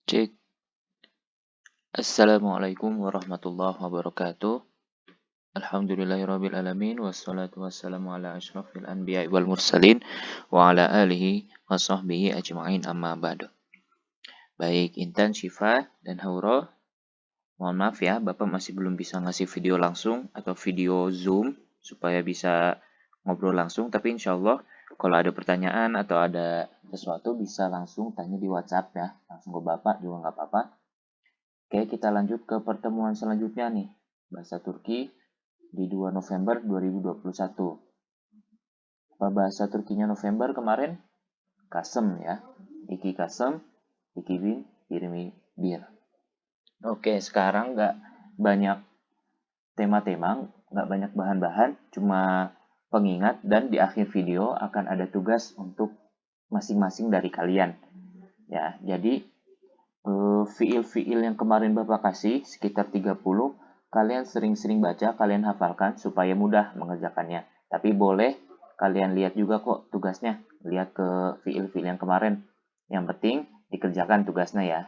Cek. Assalamualaikum warahmatullahi wabarakatuh. Alhamdulillahirrabbilalamin. Wassalatu wassalamu ala ashrafil anbiya wal mursalin. Wa ala alihi wa sahbihi ajma'in amma ba'du. Baik Intan, Syifa, dan Hauro. Mohon maaf ya, Bapak masih belum bisa ngasih video langsung atau video Zoom supaya bisa ngobrol langsung. Tapi insya Allah kalau ada pertanyaan atau ada sesuatu bisa langsung tanya di WhatsApp ya. Langsung ke Bapak juga nggak apa-apa. Oke, kita lanjut ke pertemuan selanjutnya nih. Bahasa Turki di 2 November 2021. Apa bahasa Turkinya November kemarin? Kasem ya. Iki kasem, iki bin, birmi bir. Oke, sekarang nggak banyak tema-tema, nggak banyak bahan-bahan, cuma pengingat dan di akhir video akan ada tugas untuk masing-masing dari kalian. Ya, jadi fiil-fiil yang kemarin Bapak kasih sekitar 30, kalian sering-sering baca, kalian hafalkan supaya mudah mengerjakannya. Tapi boleh kalian lihat juga kok tugasnya, lihat ke fiil-fiil yang kemarin. Yang penting dikerjakan tugasnya ya.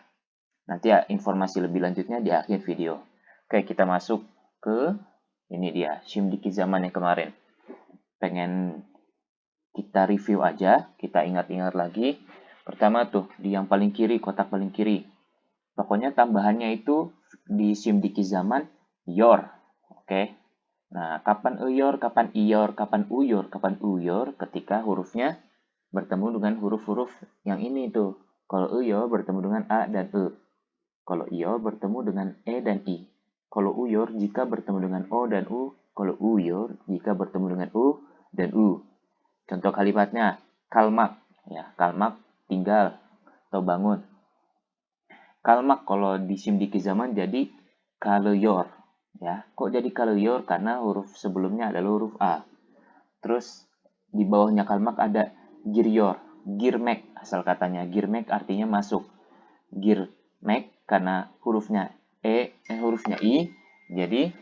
Nanti ya informasi lebih lanjutnya di akhir video. Oke, kita masuk ke ini dia, Shimdiki zaman yang kemarin. Pengen kita review aja, kita ingat-ingat lagi. Pertama tuh, di yang paling kiri, kotak paling kiri. Pokoknya tambahannya itu di Shimdiki zaman yor. Oke. Nah, kapan eyor, kapan iyor, kapan uyor, kapan uyor ketika hurufnya bertemu dengan huruf-huruf yang ini tuh. Kalau eyor bertemu dengan a dan e. Kalau iyor bertemu dengan e dan i. Kalau uyor jika bertemu dengan o dan u. Kalau uyor jika bertemu dengan u dan u. Contoh kalimatnya kalmak ya, kalmak tinggal atau bangun. Kalmak kalau di Shimdiki zaman jadi kaleyor ya. Kok jadi kaleyor? Karena huruf sebelumnya adalah huruf A. Terus di bawahnya kalmak ada giryor, girmek asal katanya. Girmek artinya masuk. Girmek karena hurufnya hurufnya I, jadi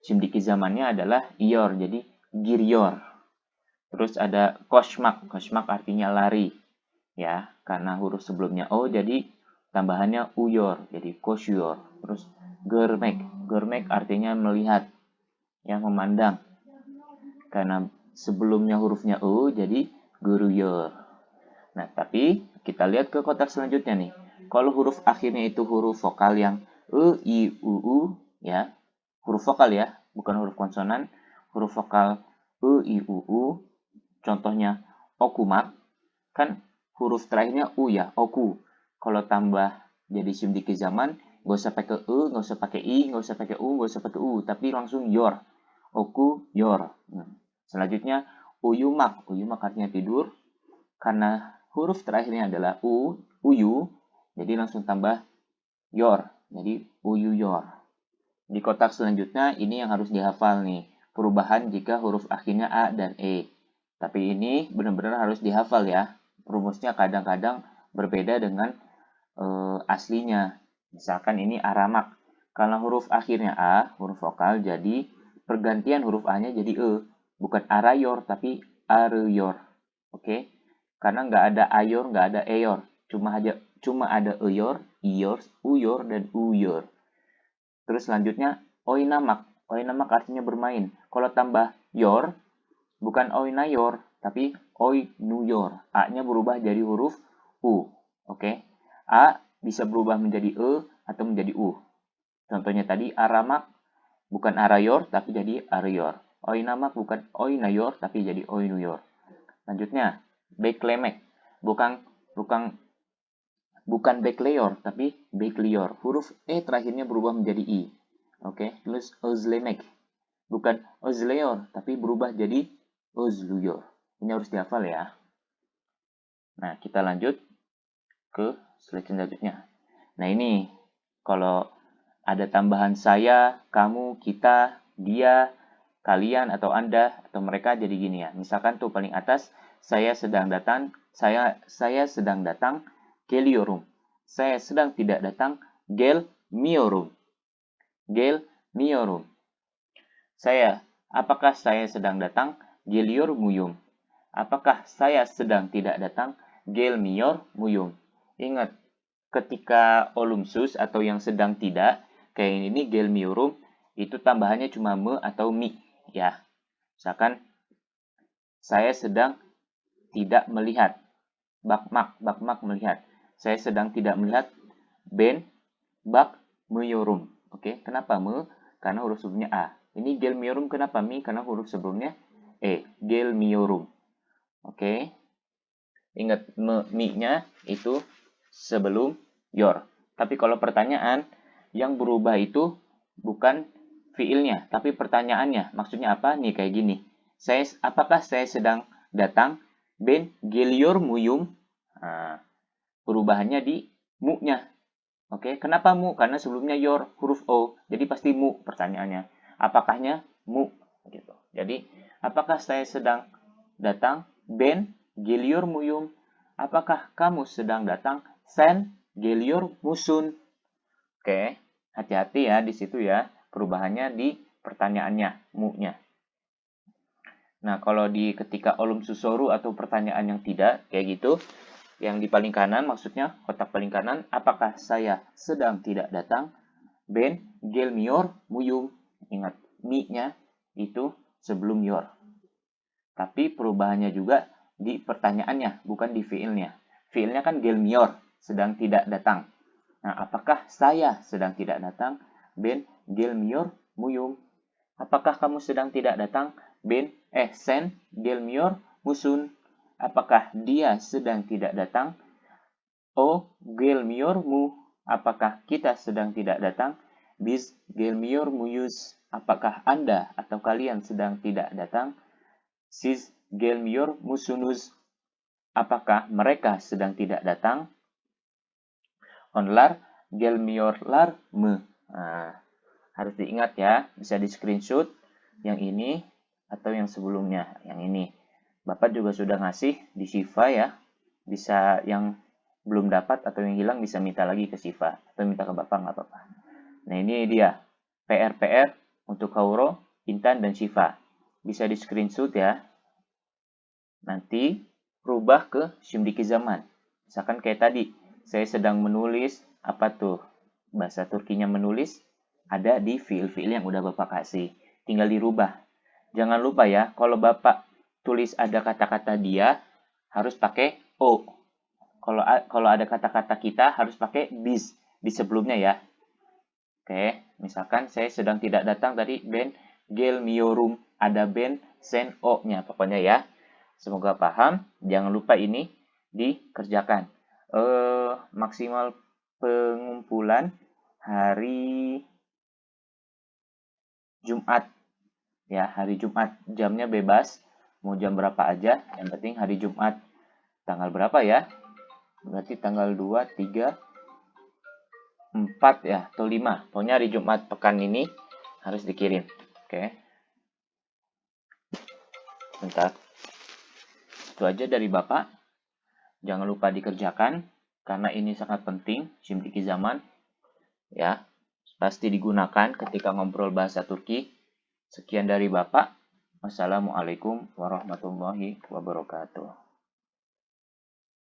Shimdiki zamannya adalah iyor, jadi giryor. Terus ada koshmak, koshmak artinya lari ya, karena huruf sebelumnya O jadi tambahannya uyor, jadi kosyor. Terus germek, germek artinya melihat, ya memandang. Karena sebelumnya hurufnya U, jadi guruyor. Nah, tapi kita lihat ke kotak selanjutnya nih. Kalau huruf akhirnya itu huruf vokal yang E, I, U, ya. Huruf vokal ya, bukan huruf konsonan. Huruf vokal E, I, U. Contohnya okumak, kan huruf terakhirnya U ya, oku. Kalau tambah jadi Shimdiki zaman, nggak usah pakai E, nggak usah pakai I, nggak usah pakai U, nggak usah pakai U, tapi langsung yor. Oku, yor. Selanjutnya, uyumak. Uyumak artinya tidur. Karena huruf terakhirnya adalah U, uyu, jadi langsung tambah yor. Jadi uyu yor. Di kotak selanjutnya, ini yang harus dihafal nih. Perubahan jika huruf akhirnya A dan E. Tapi ini benar-benar harus dihafal ya. Rumusnya kadang-kadang berbeda dengan aslinya. Misalkan ini aramak. Karena huruf akhirnya A, huruf vokal, jadi pergantian huruf A-nya jadi E. Bukan arayor, tapi areyor. Oke? Karena nggak ada ayor, nggak ada eyor. Cuma ada eyor, iyor, uyor, dan uyor. Terus selanjutnya, oinamak. Oinamak artinya bermain. Kalau tambah yor, bukan oinayor, tapi oinuyor. A-nya berubah jadi huruf U. Oke? A bisa berubah menjadi E atau menjadi U. Contohnya tadi aramak bukan arayor tapi jadi arayor. Oinamak bukan oinayor tapi jadi oinuyor. Lanjutnya, beklemek. Bukan bukan bukan bekleyor tapi bekliyor. Huruf E terakhirnya berubah menjadi I. Oke, terus ozlemek. Bukan ozleyor tapi berubah jadi ozluyor. Ini harus dihafal ya. Nah, kita lanjut ke slide selanjutnya. Nah, ini kalau ada tambahan saya, kamu, kita, dia, kalian atau Anda atau mereka jadi gini ya. Misalkan tuh paling atas saya sedang datang geliyorum. Saya sedang tidak datang gelmiyorum. Gelmiyorum. Apakah saya sedang datang geliormuyum? Apakah saya sedang tidak datang gelmiormuyum? Ingat, ketika olumsus atau yang sedang tidak, kayak ini gelmiyorum, itu tambahannya cuma me atau mi, ya. Misalkan saya sedang tidak melihat, bakmak melihat. Saya sedang tidak melihat, ben bak meyorum. Oke, kenapa me? Karena huruf sebelumnya a. Ini gelmiyorum kenapa mi? Karena huruf sebelumnya e, gelmiyorum. Oke. Ingat mi-nya itu sebelum your. Tapi kalau pertanyaan, yang berubah itu bukan fiilnya, tapi pertanyaannya. Maksudnya apa? Nih kayak gini. Apakah saya sedang datang? Ben geliyor muyum? Nah, perubahannya di mu-nya. Oke, kenapa mu? Karena sebelumnya your, huruf o. Jadi pasti mu pertanyaannya. Apakahnya mu? Gitu. Jadi, apakah saya sedang datang? Ben geliyor muyum? Apakah kamu sedang datang? Sen geliyor musun? Oke, hati-hati ya di situ ya. Perubahannya di pertanyaannya, mu-nya. Nah, kalau di ketika olum susoru atau pertanyaan yang tidak, kayak gitu, yang di paling kanan maksudnya, kotak paling kanan, apakah saya sedang tidak datang? Ben gelmiyor muyum? Ingat, mi-nya itu sebelum yor. Tapi perubahannya juga di pertanyaannya, bukan di fiilnya. Fiilnya kan gelmiyor, sedang tidak datang. Nah, apakah saya sedang tidak datang? Ben gelmiyor muyum? Apakah kamu sedang tidak datang? Sen gelmiyor musun? Apakah dia sedang tidak datang? O gelmiyor mu? Apakah kita sedang tidak datang? Biz gelmiyor muyuz? Apakah Anda atau kalian sedang tidak datang? Siz gelmiyor musunuz? Apakah mereka sedang tidak datang? Onlar gelmiyorlar mı? Nah, harus diingat ya, bisa di screenshot yang ini atau yang sebelumnya, yang ini. Bapak juga sudah ngasih di Shifa ya, bisa yang belum dapat atau yang hilang bisa minta lagi ke Shifa atau minta ke Bapak nggak apa-apa. Nah ini dia PR-PR untuk Hauro, Intan, dan Shifa. Bisa di screenshot ya. Nanti rubah ke Şimdiki zaman. Misalkan kayak tadi, saya sedang menulis, apa tuh? Bahasa Turkinya menulis, ada di fiil-fiil yang udah Bapak kasih. Tinggal dirubah. Jangan lupa ya, kalau Bapak tulis ada kata-kata dia, harus pakai O. Kalau ada kata-kata kita, harus pakai bis di sebelumnya ya. Oke, misalkan saya sedang tidak datang tadi, ben gelmiyorum. Ada ben sen O-nya, pokoknya ya. Semoga paham. Jangan lupa ini dikerjakan. Maksimal pengumpulan hari Jumat. Ya, hari Jumat. Jamnya bebas. Mau jam berapa aja. Yang penting hari Jumat. Tanggal berapa ya? Berarti tanggal 2, 3, 4 ya. Atau 5. Pokoknya hari Jumat pekan ini harus dikirim. Oke. Bentar. Itu aja dari Bapak. Jangan lupa dikerjakan karena ini sangat penting, Şimdiki zaman ya. Pasti digunakan ketika ngobrol bahasa Turki. Sekian dari Bapak. Wassalamualaikum warahmatullahi wabarakatuh.